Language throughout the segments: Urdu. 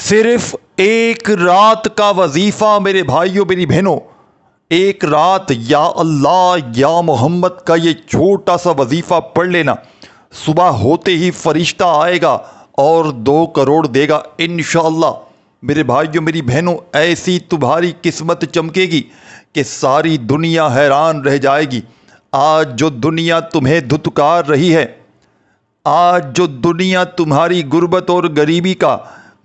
صرف ایک رات کا وظیفہ میرے بھائیوں میری بہنوں، ایک رات یا اللہ یا محمد کا یہ چھوٹا سا وظیفہ پڑھ لینا، صبح ہوتے ہی فرشتہ آئے گا اور 2 کروڑ دے گا انشاءاللہ۔ میرے بھائیوں میری بہنوں، ایسی تمہاری قسمت چمکے گی کہ ساری دنیا حیران رہ جائے گی۔ آج جو دنیا تمہیں دھتکار رہی ہے، آج جو دنیا تمہاری غربت اور غریبی کا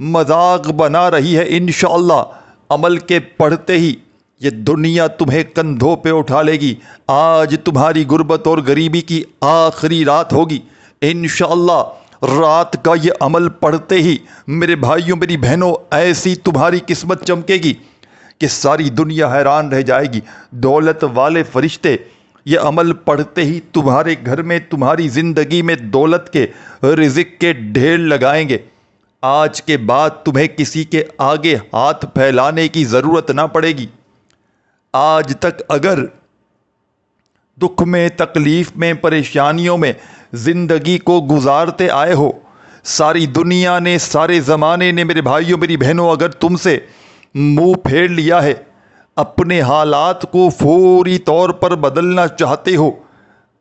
مذاق بنا رہی ہے، انشاءاللہ عمل کے پڑھتے ہی یہ دنیا تمہیں کندھوں پہ اٹھا لے گی۔ آج تمہاری غربت اور غریبی کی آخری رات ہوگی انشاءاللہ۔ رات کا یہ عمل پڑھتے ہی میرے بھائیوں میری بہنوں، ایسی تمہاری قسمت چمکے گی کہ ساری دنیا حیران رہ جائے گی۔ دولت والے فرشتے یہ عمل پڑھتے ہی تمہارے گھر میں، تمہاری زندگی میں دولت کے، رزق کے ڈھیر لگائیں گے۔ آج کے بعد تمہیں کسی کے آگے ہاتھ پھیلانے کی ضرورت نہ پڑے گی۔ آج تک اگر دکھ میں، تکلیف میں، پریشانیوں میں زندگی کو گزارتے آئے ہو، ساری دنیا نے، سارے زمانے نے میرے بھائیوں میری بہنوں اگر تم سے منہ پھیر لیا ہے، اپنے حالات کو فوری طور پر بدلنا چاہتے ہو،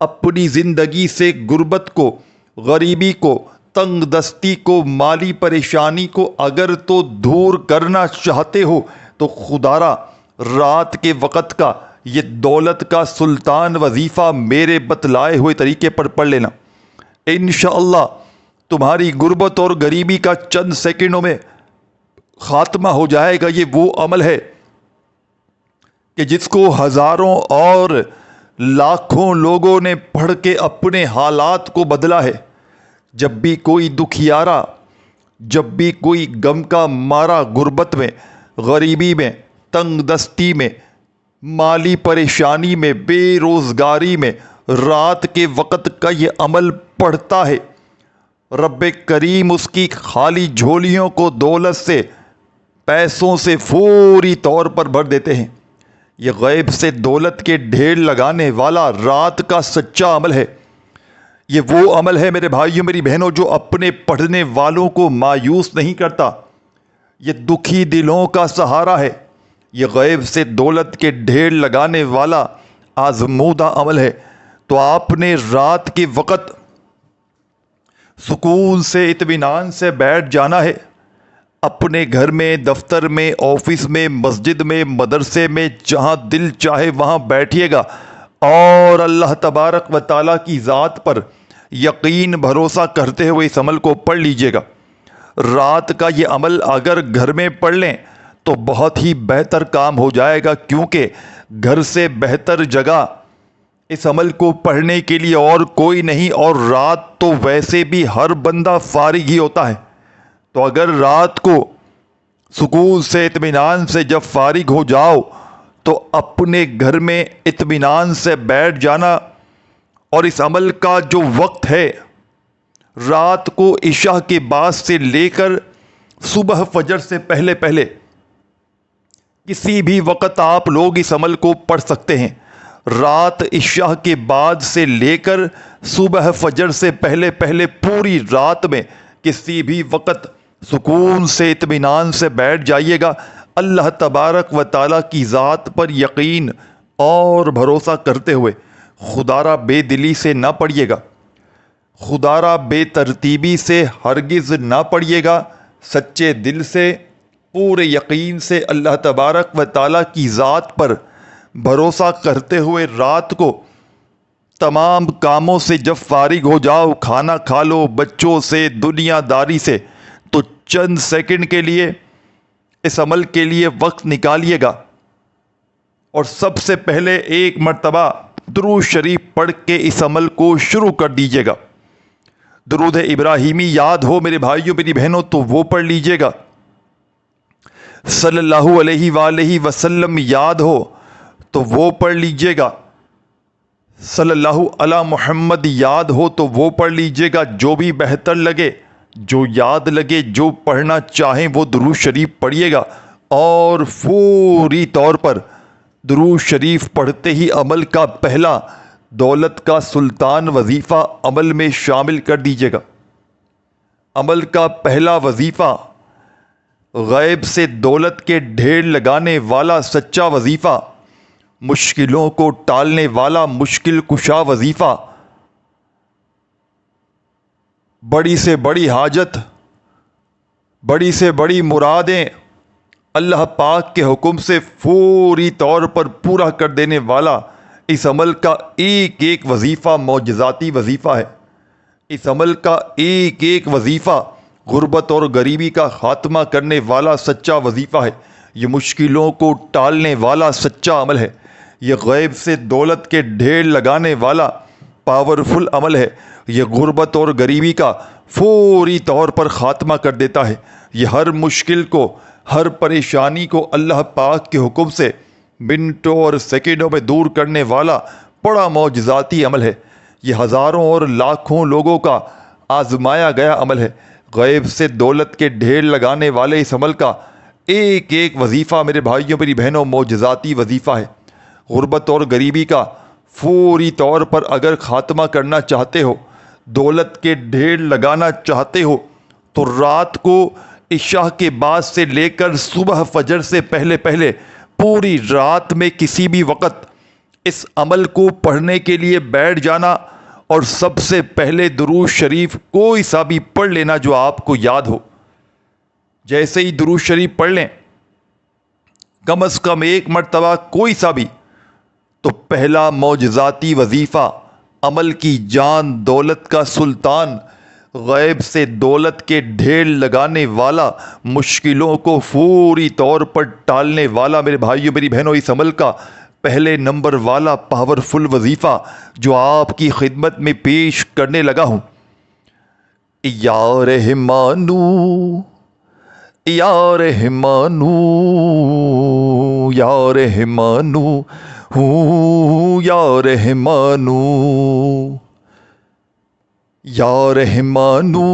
اپنی زندگی سے غربت کو، غریبی کو، تنگ دستی کو، مالی پریشانی کو اگر تو دور کرنا چاہتے ہو، تو خدا را رات کے وقت کا یہ دولت کا سلطان وظیفہ میرے بتلائے ہوئے طریقے پر پڑھ لینا۔ انشاءاللہ تمہاری غربت اور غریبی کا چند سیکنڈوں میں خاتمہ ہو جائے گا۔ یہ وہ عمل ہے کہ جس کو ہزاروں اور لاکھوں لوگوں نے پڑھ کے اپنے حالات کو بدلا ہے۔ جب بھی کوئی دکھیارا، جب بھی کوئی غم کا مارا غربت میں، غریبی میں، تنگ دستی میں، مالی پریشانی میں، بے روزگاری میں رات کے وقت کا یہ عمل پڑھتا ہے، رب کریم اس کی خالی جھولیوں کو دولت سے، پیسوں سے فوری طور پر بھر دیتے ہیں۔ یہ غیب سے دولت کے ڈھیر لگانے والا رات کا سچا عمل ہے۔ یہ وہ عمل ہے میرے بھائیوں میری بہنوں جو اپنے پڑھنے والوں کو مایوس نہیں کرتا۔ یہ دکھی دلوں کا سہارا ہے۔ یہ غیب سے دولت کے ڈھیر لگانے والا آزمودہ عمل ہے۔ تو آپ نے رات کے وقت سکون سے، اطمینان سے بیٹھ جانا ہے، اپنے گھر میں، دفتر میں، آفس میں، مسجد میں، مدرسے میں، جہاں دل چاہے وہاں بیٹھیے گا اور اللہ تبارک و تعالیٰ کی ذات پر یقین بھروسہ کرتے ہوئے اس عمل کو پڑھ لیجئے گا۔ رات کا یہ عمل اگر گھر میں پڑھ لیں تو بہت ہی بہتر کام ہو جائے گا، کیونکہ گھر سے بہتر جگہ اس عمل کو پڑھنے کے لیے اور کوئی نہیں، اور رات تو ویسے بھی ہر بندہ فارغ ہی ہوتا ہے۔ تو اگر رات کو سکون سے، اطمینان سے جب فارغ ہو جاؤ تو اپنے گھر میں اطمینان سے بیٹھ جانا، اور اس عمل کا جو وقت ہے رات کو عشاء کے بعد سے لے کر صبح فجر سے پہلے پہلے کسی بھی وقت آپ لوگ اس عمل کو پڑھ سکتے ہیں۔ رات عشاء کے بعد سے لے کر صبح فجر سے پہلے پہلے پوری رات میں کسی بھی وقت سکون سے، اطمینان سے بیٹھ جائیے گا، اللہ تبارک و تعالیٰ کی ذات پر یقین اور بھروسہ کرتے ہوئے۔ خدا را بے دلی سے نہ پڑھیے گا، خدا را بے ترتیبی سے ہرگز نہ پڑھیے گا، سچے دل سے، پورے یقین سے اللہ تبارک و تعالیٰ کی ذات پر بھروسہ کرتے ہوئے رات کو تمام کاموں سے جب فارغ ہو جاؤ، کھانا کھا لو، بچوں سے، دنیا داری سے، تو چند سیکنڈ کے لیے اس عمل کے لیے وقت نکالیے گا، اور سب سے پہلے ایک مرتبہ درود شریف پڑھ کے اس عمل کو شروع کر دیجیے گا۔ درود ابراہیمی یاد ہو میرے بھائیوں میری بہنوں تو وہ پڑھ لیجیے گا۔ صلی اللہ علیہ وآلہ وسلم یاد ہو تو وہ پڑھ لیجیے گا۔ صلی اللہ علی محمد یاد ہو تو وہ پڑھ لیجیے گا۔ جو بھی بہتر لگے، جو یاد لگے، جو پڑھنا چاہیں وہ درود شریف پڑھیے گا، اور فوری طور پر درود شریف پڑھتے ہی عمل کا پہلا دولت کا سلطان وظیفہ عمل میں شامل کر دیجیے گا۔ عمل کا پہلا وظیفہ غیب سے دولت کے ڈھیر لگانے والا سچا وظیفہ، مشکلوں کو ٹالنے والا مشکل کشا وظیفہ، بڑی سے بڑی حاجت، بڑی سے بڑی مرادیں اللہ پاک کے حکم سے فوری طور پر پورا کر دینے والا اس عمل کا ایک ایک وظیفہ معجزاتی وظیفہ ہے۔ اس عمل کا ایک ایک وظیفہ غربت اور غریبی کا خاتمہ کرنے والا سچا وظیفہ ہے۔ یہ مشکلوں کو ٹالنے والا سچا عمل ہے۔ یہ غیب سے دولت کے ڈھیر لگانے والا پاورفل عمل ہے۔ یہ غربت اور غریبی کا فوری طور پر خاتمہ کر دیتا ہے۔ یہ ہر مشکل کو، ہر پریشانی کو اللہ پاک کے حکم سے منٹوں اور سیکنڈوں میں دور کرنے والا بڑا معجزاتی عمل ہے۔ یہ ہزاروں اور لاکھوں لوگوں کا آزمایا گیا عمل ہے۔ غیب سے دولت کے ڈھیر لگانے والے اس عمل کا ایک ایک وظیفہ میرے بھائیوں میری بہنوں معجزاتی وظیفہ ہے۔ غربت اور غریبی کا فوری طور پر اگر خاتمہ کرنا چاہتے ہو، دولت کے ڈھیر لگانا چاہتے ہو، تو رات کو عشاء کے بعد سے لے کر صبح فجر سے پہلے پہلے پوری رات میں کسی بھی وقت اس عمل کو پڑھنے کے لیے بیٹھ جانا، اور سب سے پہلے درود شریف کوئی سا بھی پڑھ لینا جو آپ کو یاد ہو۔ جیسے ہی درود شریف پڑھ لیں، کم از کم ایک مرتبہ کوئی سا بھی، تو پہلا معجزاتی وظیفہ عمل کی جان دولت کا سلطان، غیب سے دولت کے ڈھیر لگانے والا، مشکلوں کو فوری طور پر ٹالنے والا میرے بھائیوں میری بہنوں اس عمل کا پہلے نمبر والا پاورفل وظیفہ جو آپ کی خدمت میں پیش کرنے لگا ہوں۔ یا رحمانو، یا رحمانو، یا رحمانو، یا رحمانو، یا رحمانو،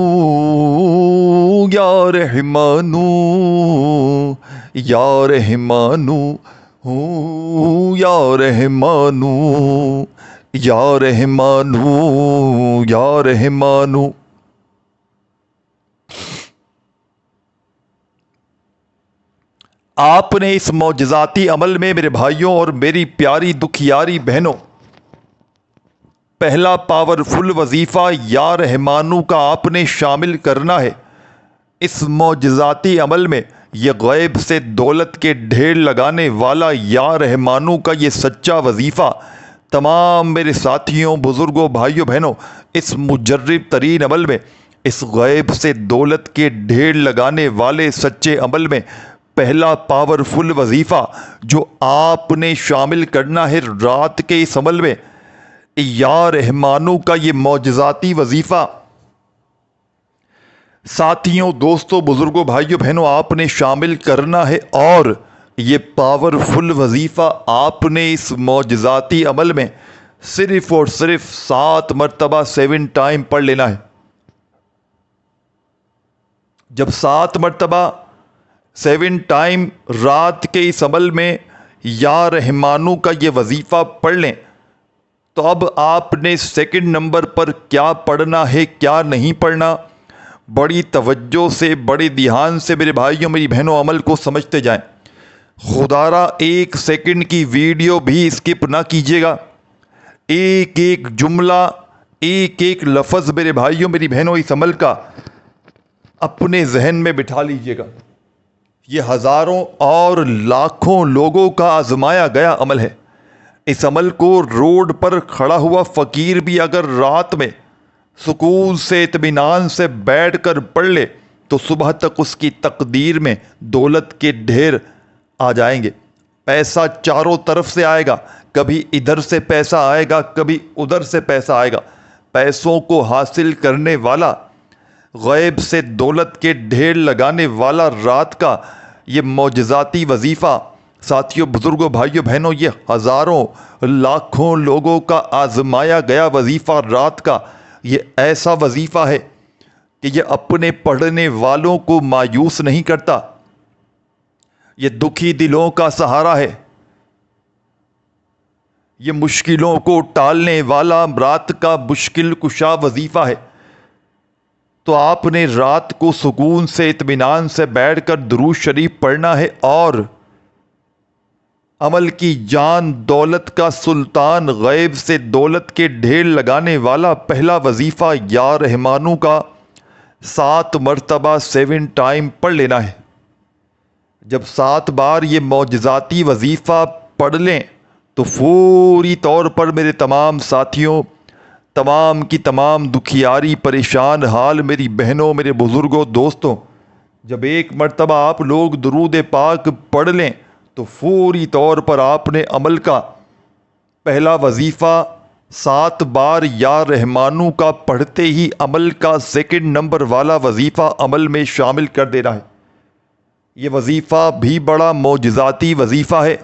یا رحمانو، یا رحمانو، یا رحمانو، یا رحمانو، یا رحمانو۔ آپ نے اس معجزاتی عمل میں میرے بھائیوں اور میری پیاری دکھیاری بہنوں پہلا پاورفل وظیفہ یا رحمانو کا آپ نے شامل کرنا ہے۔ اس معجزاتی عمل میں یہ غیب سے دولت کے ڈھیر لگانے والا یا رحمانو کا یہ سچا وظیفہ تمام میرے ساتھیوں، بزرگوں، بھائیوں، بہنوں اس مجرب ترین عمل میں، اس غیب سے دولت کے ڈھیر لگانے والے سچے عمل میں پہلا پاورفل وظیفہ جو آپ نے شامل کرنا ہے رات کے اس عمل میں، یا رحمانو کا یہ معجزاتی وظیفہ ساتھیوں، دوستوں، بزرگوں، بھائیوں، بہنوں آپ نے شامل کرنا ہے، اور یہ پاورفل وظیفہ آپ نے اس معجزاتی عمل میں صرف اور صرف 7 مرتبہ 7 ٹائم پڑھ لینا ہے۔ جب 7 مرتبہ 7 ٹائم رات کے اس عمل میں یا رحمانو کا یہ وظیفہ پڑھ لیں، تو اب آپ نے سیکنڈ نمبر پر کیا پڑھنا ہے، کیا نہیں پڑھنا، بڑی توجہ سے، بڑے دھیان سے میرے بھائیوں میری بہنوں عمل کو سمجھتے جائیں۔ خدارا 1 سیکنڈ کی ویڈیو بھی اسکپ نہ کیجیے گا۔ ایک ایک جملہ، ایک ایک لفظ میرے بھائیوں میری بہنوں اس عمل کا اپنے ذہن میں بٹھا لیجیے گا۔ یہ ہزاروں اور لاکھوں لوگوں کا آزمایا گیا عمل ہے۔ اس عمل کو روڈ پر کھڑا ہوا فقیر بھی اگر رات میں سکون سے، اطمینان سے بیٹھ کر پڑھ لے تو صبح تک اس کی تقدیر میں دولت کے ڈھیر آ جائیں گے۔ پیسہ چاروں طرف سے آئے گا، کبھی ادھر سے پیسہ آئے گا، کبھی ادھر سے پیسہ آئے گا۔ پیسوں کو حاصل کرنے والا، غیب سے دولت کے ڈھیر لگانے والا رات کا یہ معجزاتی وظیفہ ساتھیوں، بزرگوں، بھائیوں، بہنوں یہ ہزاروں لاکھوں لوگوں کا آزمایا گیا وظیفہ رات کا یہ ایسا وظیفہ ہے کہ یہ اپنے پڑھنے والوں کو مایوس نہیں کرتا، یہ دکھی دلوں کا سہارا ہے، یہ مشکلوں کو ٹالنے والا رات کا مشکل کشا وظیفہ ہے۔ تو آپ نے رات کو سکون سے اطمینان سے بیٹھ کر درود شریف پڑھنا ہے، اور عمل کی جان دولت کا سلطان غیب سے دولت کے ڈھیر لگانے والا پہلا وظیفہ یا رحمانو کا 7 مرتبہ 7 ٹائم پڑھ لینا ہے۔ جب 7 بار یہ معجزاتی وظیفہ پڑھ لیں تو فوری طور پر میرے تمام ساتھیوں، تمام کی تمام دکھیاری پریشان حال میری بہنوں، میرے بزرگوں، دوستوں، جب ایک مرتبہ آپ لوگ درود پاک پڑھ لیں تو فوری طور پر آپ نے عمل کا پہلا وظیفہ 7 بار یا رحمانو کا پڑھتے ہی عمل کا 2 نمبر والا وظیفہ عمل میں شامل کر دینا ہے۔ یہ وظیفہ بھی بڑا معجزاتی وظیفہ ہے،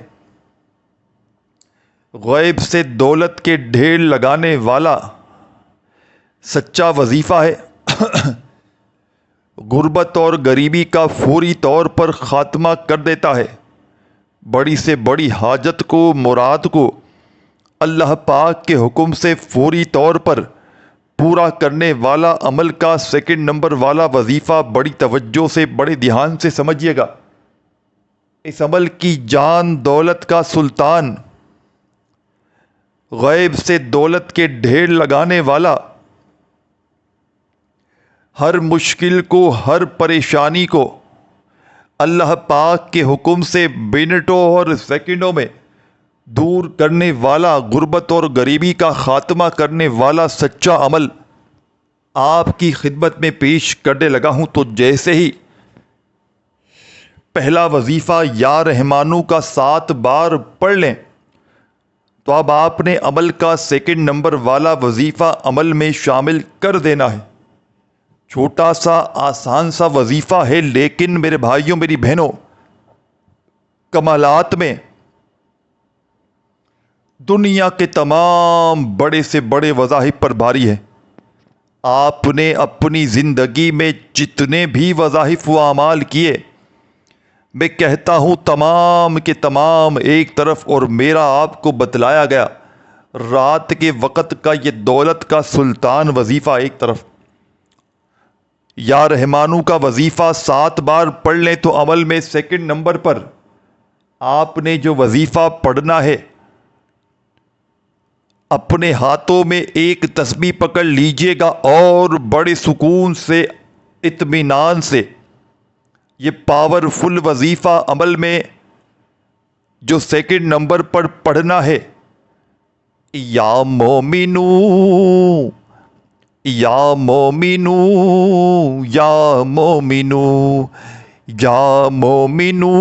غیب سے دولت کے ڈھیر لگانے والا سچا وظیفہ ہے، غربت اور غریبی کا فوری طور پر خاتمہ کر دیتا ہے، بڑی سے بڑی حاجت کو، مراد کو اللہ پاک کے حکم سے فوری طور پر پورا کرنے والا عمل کا 2 نمبر والا وظیفہ بڑی توجہ سے، بڑے دھیان سے سمجھیے گا۔ اس عمل کی جان دولت کا سلطان، غیب سے دولت کے ڈھیر لگانے والا، ہر مشکل کو، ہر پریشانی کو اللہ پاک کے حکم سے منٹوں اور سیکنڈوں میں دور کرنے والا، غربت اور غریبی کا خاتمہ کرنے والا سچا عمل آپ کی خدمت میں پیش کرنے لگا ہوں۔ تو جیسے ہی پہلا وظیفہ یا رحمانو کا 7 بار پڑھ لیں تو اب آپ نے عمل کا 2 نمبر والا وظیفہ عمل میں شامل کر دینا ہے۔ چھوٹا سا آسان سا وظیفہ ہے، لیکن میرے بھائیوں، میری بہنوں، کمالات میں دنیا کے تمام بڑے سے بڑے وظائف پر بھاری ہے۔ آپ نے اپنی زندگی میں جتنے بھی وظائف و اعمال کیے، میں کہتا ہوں تمام کے تمام ایک طرف، اور میرا آپ کو بتلایا گیا رات کے وقت کا یہ دولت کا سلطان وظیفہ ایک طرف۔ یا رحمانو کا وظیفہ 7 بار پڑھ لیں تو عمل میں 2 نمبر پر آپ نے جو وظیفہ پڑھنا ہے، اپنے ہاتھوں میں ایک تسبیح پکڑ لیجئے گا اور بڑے سکون سے، اطمینان سے یہ پاورفل وظیفہ عمل میں جو 2 نمبر پر پڑھنا ہے، یا مومنو، یا مومنو، یا مومنو، یا مومنو،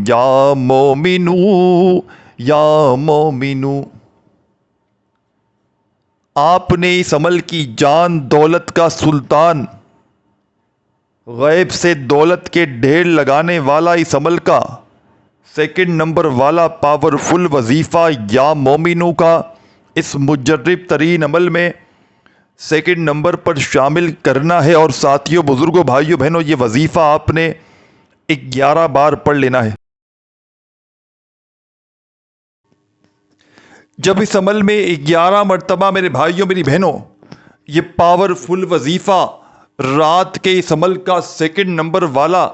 یا مومنو، یا مومنو۔ آپ نے اس عمل کی جان دولت کا سلطان، غیب سے دولت کے ڈھیر لگانے والا اس عمل کا 2 نمبر والا پاورفل وظیفہ یا مومنو کا اس مجرب ترین عمل میں 2 نمبر پر شامل کرنا ہے۔ اور ساتھیوں، بزرگوں، بھائیوں، بہنوں، یہ وظیفہ آپ نے 11 بار پڑھ لینا ہے۔ جب اس عمل میں 11 مرتبہ میرے بھائیوں، میری بہنوں، یہ پاورفل وظیفہ رات کے اس عمل کا 2 نمبر والا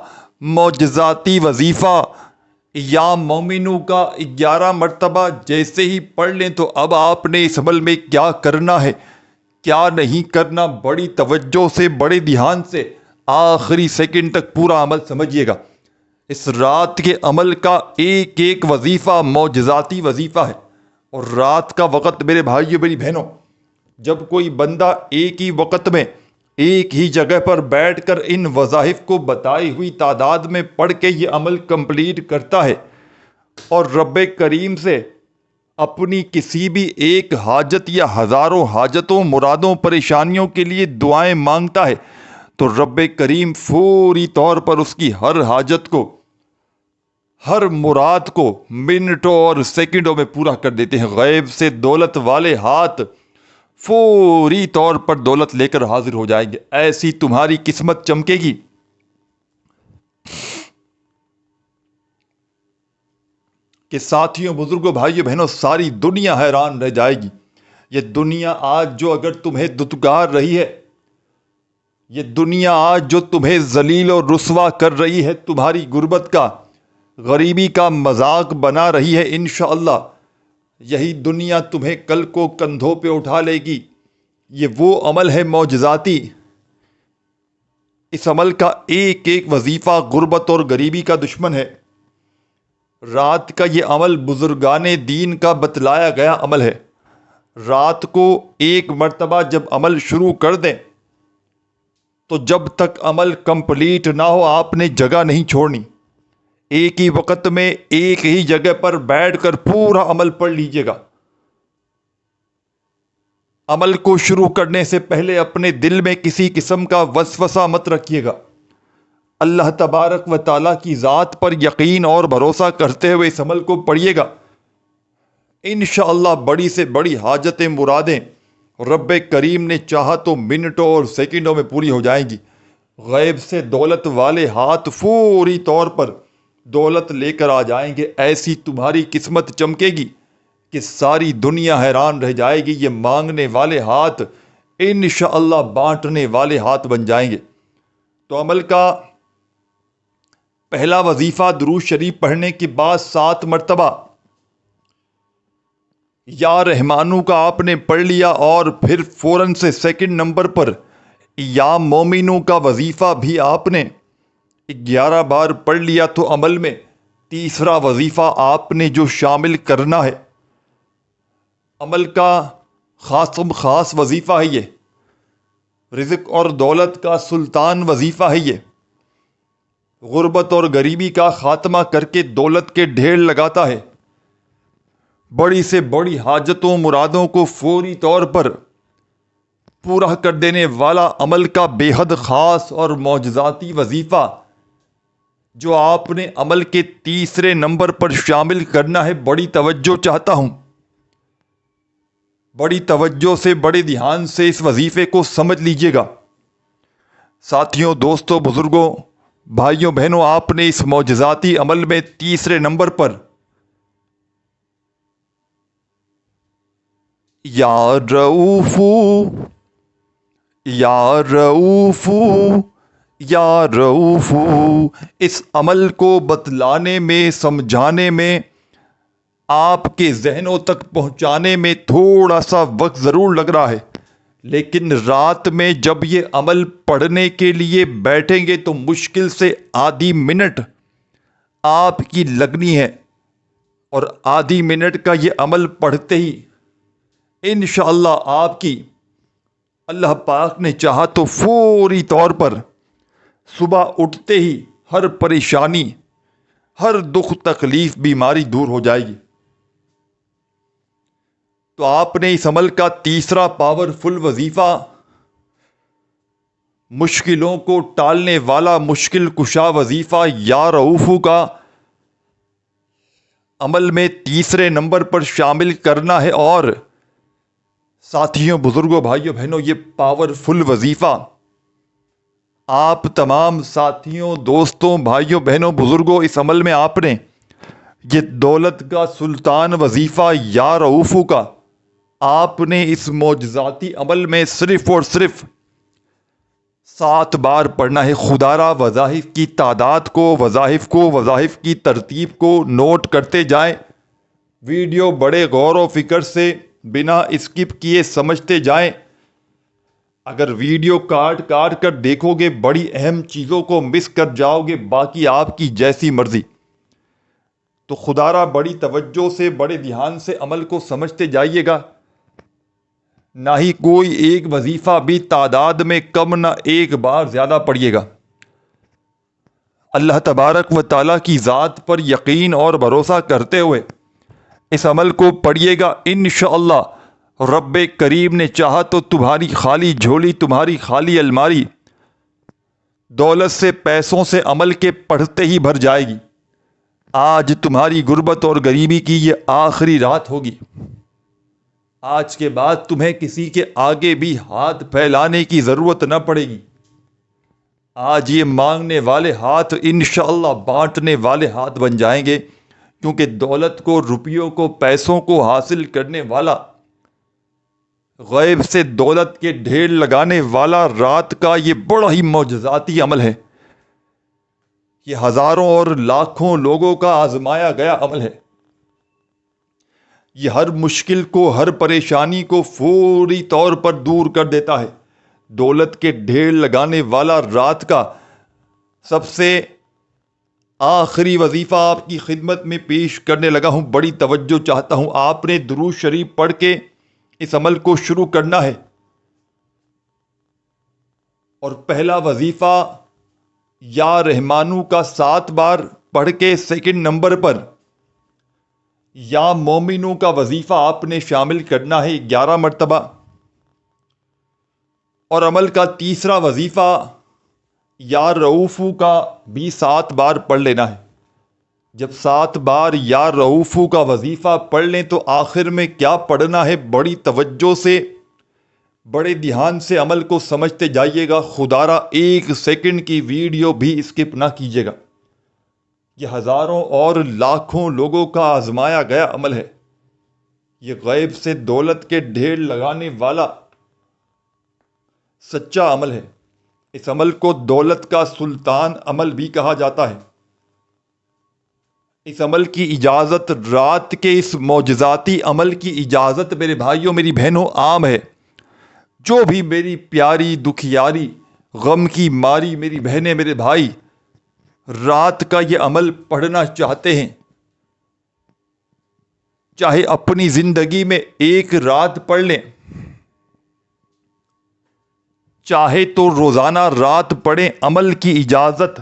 معجزاتی وظیفہ یا مومنو کا 11 مرتبہ جیسے ہی پڑھ لیں تو اب آپ نے اس عمل میں کیا کرنا ہے، کیا نہیں کرنا، بڑی توجہ سے، بڑے دھیان سے آخری سیکنڈ تک پورا عمل سمجھیے گا۔ اس رات کے عمل کا ایک ایک وظیفہ معجزاتی وظیفہ ہے، اور رات کا وقت میرے بھائیوں، میری بہنوں، جب کوئی بندہ ایک ہی وقت میں ایک ہی جگہ پر بیٹھ کر ان وظائف کو بتائی ہوئی تعداد میں پڑھ کے یہ عمل کمپلیٹ کرتا ہے اور رب کریم سے اپنی کسی بھی ایک حاجت یا ہزاروں حاجتوں، مرادوں، پریشانیوں کے لیے دعائیں مانگتا ہے، تو رب کریم فوری طور پر اس کی ہر حاجت کو، ہر مراد کو منٹوں اور سیکنڈوں میں پورا کر دیتے ہیں۔ غیب سے دولت والے ہاتھ فوری طور پر دولت لے کر حاضر ہو جائیں گے، ایسی تمہاری قسمت چمکے گی کہ ساتھیوں، بزرگوں، بھائیوں، بہنوں، ساری دنیا حیران رہ جائے گی۔ یہ دنیا آج جو اگر تمہیں دتکار رہی ہے، یہ دنیا آج جو تمہیں ذلیل اور رسوا کر رہی ہے، تمہاری غربت کا، غریبی کا مذاق بنا رہی ہے، انشاءاللہ یہی دنیا تمہیں کل کو کندھوں پہ اٹھا لے گی۔ یہ وہ عمل ہے معجزاتی، اس عمل کا ایک ایک وظیفہ غربت اور غریبی کا دشمن ہے۔ رات کا یہ عمل بزرگان دین کا بتلایا گیا عمل ہے۔ رات کو ایک مرتبہ جب عمل شروع کر دیں تو جب تک عمل کمپلیٹ نہ ہو آپ نے جگہ نہیں چھوڑنی۔ ایک ہی وقت میں ایک ہی جگہ پر بیٹھ کر پورا عمل پڑھ لیجئے گا۔ عمل کو شروع کرنے سے پہلے اپنے دل میں کسی قسم کا وسوسہ مت رکھیے گا۔ اللہ تبارک و تعالیٰ کی ذات پر یقین اور بھروسہ کرتے ہوئے اس عمل کو پڑھیے گا۔ انشاءاللہ بڑی سے بڑی حاجتیں مرادیں رب کریم نے چاہا تو منٹوں اور سیکنڈوں میں پوری ہو جائیں گی۔ غیب سے دولت والے ہاتھ فوری طور پر دولت لے کر آ جائیں گے۔ ایسی تمہاری قسمت چمکے گی کہ ساری دنیا حیران رہ جائے گی۔ یہ مانگنے والے ہاتھ انشاءاللہ بانٹنے والے ہاتھ بن جائیں گے۔ تو عمل کا پہلا وظیفہ درود شریف پڑھنے کے بعد 7 مرتبہ یا رحمانو کا آپ نے پڑھ لیا، اور پھر فوراً سے سیکنڈ نمبر پر یا مومنو کا وظیفہ بھی آپ نے 11 بار پڑھ لیا، تو عمل میں تیسرا وظیفہ آپ نے جو شامل کرنا ہے، عمل کا خاص وظیفہ ہے یہ، رزق اور دولت کا سلطان وظیفہ ہے یہ، غربت اور غریبی کا خاتمہ کر کے دولت کے ڈھیر لگاتا ہے، بڑی سے بڑی حاجتوں مرادوں کو فوری طور پر پورا کر دینے والا عمل کا بے حد خاص اور معجزاتی وظیفہ جو آپ نے عمل کے تیسرے نمبر پر شامل کرنا ہے۔ بڑی توجہ چاہتا ہوں، بڑی توجہ سے، بڑے دھیان سے اس وظیفے کو سمجھ لیجئے گا۔ ساتھیوں، دوستوں، بزرگوں، بھائیوں، بہنوں، آپ نے اس معجزاتی عمل میں تیسرے نمبر پر یا رؤوفو یا رؤوفو یا رؤوفو، اس عمل کو بتلانے میں، سمجھانے میں، آپ کے ذہنوں تک پہنچانے میں تھوڑا سا وقت ضرور لگ رہا ہے، لیکن رات میں جب یہ عمل پڑھنے کے لیے بیٹھیں گے تو مشکل سے آدھی منٹ آپ کی لگنی ہے، اور آدھی منٹ کا یہ عمل پڑھتے ہی انشاءاللہ آپ کی، اللہ پاک نے چاہا تو فوری طور پر صبح اٹھتے ہی ہر پریشانی، ہر دکھ تکلیف، بیماری دور ہو جائے گی۔ تو آپ نے اس عمل کا تیسرا پاورفل وظیفہ، مشکلوں کو ٹالنے والا مشکل کشا وظیفہ یا رؤوفو کا عمل میں تیسرے نمبر پر شامل کرنا ہے۔ اور ساتھیوں، بزرگوں، بھائیوں، بہنوں، یہ پاورفل وظیفہ آپ تمام ساتھیوں، دوستوں، بھائیوں، بہنوں، بزرگوں، اس عمل میں آپ نے یہ دولت کا سلطان وظیفہ یا رؤوفو کا آپ نے اس معجزاتی عمل میں صرف اور صرف 7 بار پڑھنا ہے۔ خدارا وظائف کی تعداد کو، وظائف کی ترتیب کو نوٹ کرتے جائیں، ویڈیو بڑے غور و فکر سے بنا اسکپ کیے سمجھتے جائیں۔ اگر ویڈیو کاٹ کر دیکھو گے بڑی اہم چیزوں کو مس کر جاؤ گے، باقی آپ کی جیسی مرضی۔ تو خدارا بڑی توجہ سے، بڑے دھیان سے عمل کو سمجھتے جائیے گا۔ نہ ہی کوئی ایک وظیفہ بھی تعداد میں کم، نہ ایک بار زیادہ پڑھیے گا۔ اللہ تبارک و تعالیٰ کی ذات پر یقین اور بھروسہ کرتے ہوئے اس عمل کو پڑھیے گا۔ انشاءاللہ رب کریم نے چاہا تو تمہاری خالی جھولی، تمہاری خالی الماری دولت سے، پیسوں سے عمل کے پڑھتے ہی بھر جائے گی۔ آج تمہاری غربت اور غریبی کی یہ آخری رات ہوگی۔ آج کے بعد تمہیں کسی کے آگے بھی ہاتھ پھیلانے کی ضرورت نہ پڑے گی۔ آج یہ مانگنے والے ہاتھ انشاءاللہ بانٹنے والے ہاتھ بن جائیں گے، کیونکہ دولت کو، روپیوں کو، پیسوں کو حاصل کرنے والا غیب سے دولت کے ڈھیر لگانے والا رات کا یہ بڑا ہی معجزاتی عمل ہے۔ یہ ہزاروں اور لاکھوں لوگوں کا آزمایا گیا عمل ہے۔ یہ ہر مشکل کو، ہر پریشانی کو فوری طور پر دور کر دیتا ہے۔ دولت کے ڈھیر لگانے والا رات کا سب سے آخری وظیفہ آپ کی خدمت میں پیش کرنے لگا ہوں۔ بڑی توجہ چاہتا ہوں، آپ نے درود شریف پڑھ کے اس عمل کو شروع کرنا ہے۔ اور پہلا وظیفہ یا رحمانو کا 7 بار پڑھ کے سیکنڈ نمبر پر یا مومنو کا وظیفہ آپ نے شامل کرنا ہے 11 مرتبہ۔ اور عمل کا تیسرا وظیفہ یا رؤوفو کا بھی 7 بار پڑھ لینا ہے۔ جب 7 بار یا رؤوفو کا وظیفہ پڑھ لیں تو آخر میں کیا پڑھنا ہے، بڑی توجہ سے، بڑے دھیان سے عمل کو سمجھتے جائیے گا۔ خدا را 1 سیکنڈ کی ویڈیو بھی اسکپ نہ کیجیے گا۔ یہ ہزاروں اور لاکھوں لوگوں کا آزمایا گیا عمل ہے۔ یہ غیب سے دولت کے ڈھیر لگانے والا سچا عمل ہے۔ اس عمل کو دولت کا سلطان عمل بھی کہا جاتا ہے۔ اس عمل کی اجازت، رات کے اس معجزاتی عمل کی اجازت میرے بھائیوں میری بہنوں عام ہے۔ جو بھی میری پیاری دکھیاری غم کی ماری میری بہنیں میرے بھائی رات کا یہ عمل پڑھنا چاہتے ہیں، چاہے اپنی زندگی میں 1 رات پڑھ لیں، چاہے تو روزانہ رات پڑھیں، عمل کی اجازت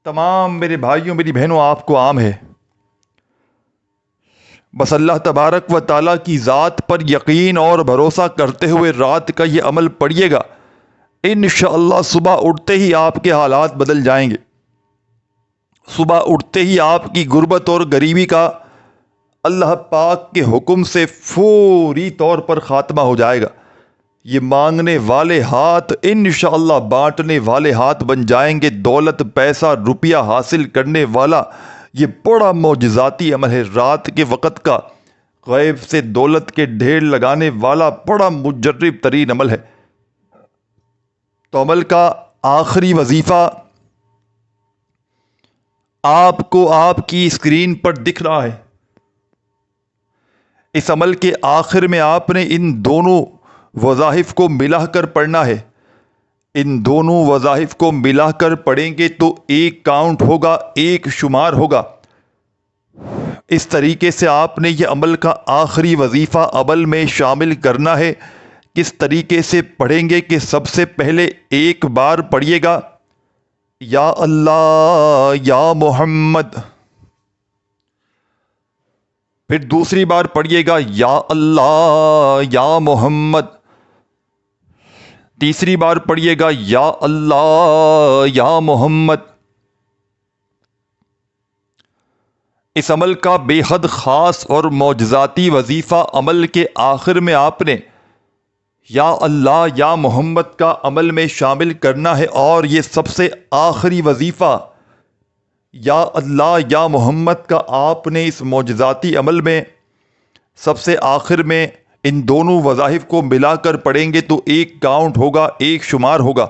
تمام میرے بھائیوں میری بہنوں آپ کو عام ہے۔ بس اللہ تبارک و تعالیٰ کی ذات پر یقین اور بھروسہ کرتے ہوئے رات کا یہ عمل پڑھیے گا۔ انشاءاللہ صبح اٹھتے ہی آپ کے حالات بدل جائیں گے۔ صبح اٹھتے ہی آپ کی غربت اور غریبی کا اللہ پاک کے حکم سے فوری طور پر خاتمہ ہو جائے گا۔ یہ مانگنے والے ہاتھ انشاءاللہ بانٹنے والے ہاتھ بن جائیں گے۔ دولت، پیسہ، روپیہ حاصل کرنے والا یہ بڑا معجزاتی عمل ہے۔ رات کے وقت کا غیب سے دولت کے ڈھیر لگانے والا بڑا مجرب ترین عمل ہے۔ تو عمل کا آخری وظیفہ آپ کو آپ کی اسکرین پر دکھ رہا ہے۔ اس عمل کے آخر میں آپ نے ان دونوں وظائف کو ملا کر پڑھنا ہے۔ ان دونوں وظائف کو ملا کر پڑھیں گے تو 1 کاؤنٹ ہوگا، 1 شمار ہوگا۔ اس طریقے سے آپ نے یہ عمل کا آخری وظیفہ عمل میں شامل کرنا ہے۔ کس طریقے سے پڑھیں گے کہ سب سے پہلے 1 بار پڑھیے گا یا اللہ یا محمد، پھر دوسری بار پڑھیے گا یا اللہ یا محمد، تیسری بار پڑھیے گا یا اللہ یا محمد۔ اس عمل کا بے حد خاص اور معجزاتی وظیفہ عمل کے آخر میں آپ نے یا اللہ یا محمد کا عمل میں شامل کرنا ہے۔ اور یہ سب سے آخری وظیفہ یا اللہ یا محمد کا آپ نے اس معجزاتی عمل میں سب سے آخر میں ان دونوں وظائف کو ملا کر پڑھیں گے تو 1 کاؤنٹ ہوگا، 1 شمار ہوگا۔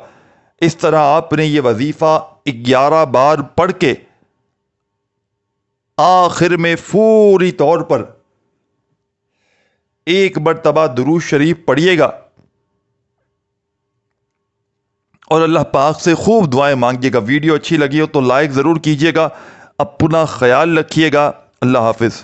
اس طرح آپ نے یہ وظیفہ 11 بار پڑھ کے آخر میں فوری طور پر 1 مرتبہ درود شریف پڑھیے گا اور اللہ پاک سے خوب دعائیں مانگیے گا۔ ویڈیو اچھی لگی ہو تو لائک ضرور کیجیے گا۔ اپنا خیال رکھیے گا۔ اللہ حافظ۔